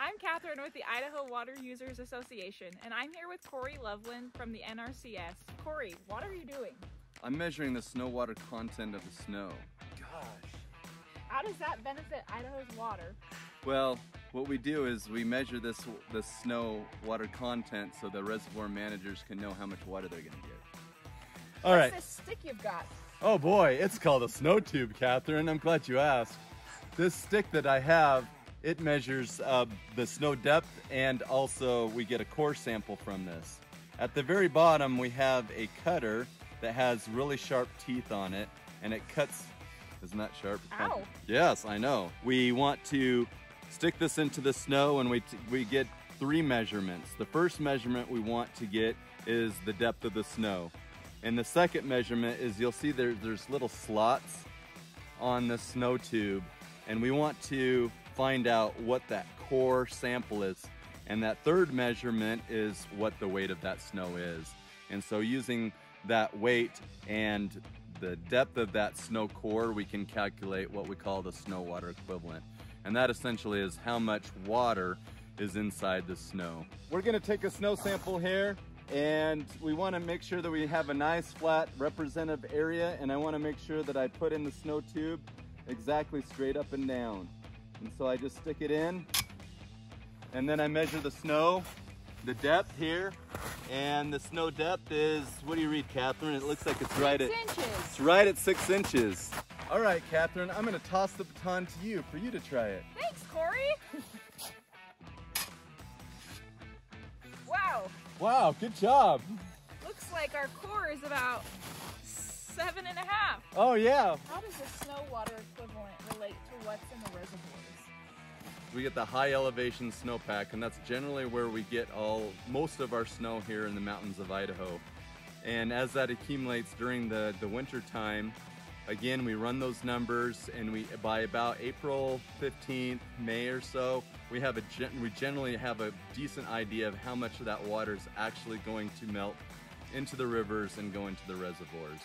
I'm Catherine with the Idaho Water Users Association, and I'm here with Corey Loveland from the NRCS. Corey, what are you doing? I'm measuring the snow water content of the snow. Gosh. How does that benefit Idaho's water? Well, what we do is we measure this snow water content so the reservoir managers can know how much water they're gonna get. All right. What's this stick you've got? Oh boy, it's called a snow tube, Catherine. I'm glad you asked. This stick that I have, it measures the snow depth, and also we get a core sample from this. At the very bottom, we have a cutter that has really sharp teeth on it, and it cuts. Isn't that sharp? Ow. Yes, I know. We want to stick this into the snow, and we get 3 measurements. The first measurement we want to get is the depth of the snow. And the second measurement is, you'll see there's little slots on the snow tube, and we want to find out what that core sample is. And that third measurement is what the weight of that snow is. And so using that weight and the depth of that snow core, we can calculate what we call the snow water equivalent. And that essentially is how much water is inside the snow. We're gonna take a snow sample here, and we wanna make sure that we have a nice flat representative area, and I wanna make sure that I put in the snow tube exactly straight up and down. And so I just stick it in, and then I measure the snow, the depth here, and the snow depth is, what do you read, Catherine? It looks like it's right 6 at inches. it's right at 6 inches. All right, Catherine, I'm gonna toss the baton to you for you to try it. Thanks, Corey. Wow, Wow, good job. looks like our core is about 7.5. Oh yeah. How does the snow water equivalent relate to what's in the reservoirs? We get the high elevation snowpack, and that's generally where we get most of our snow here in the mountains of Idaho. And as that accumulates during the winter time, again, we run those numbers, and by about April 15th, May or so, we generally have a decent idea of how much of that water is actually going to melt into the rivers and go into the reservoirs.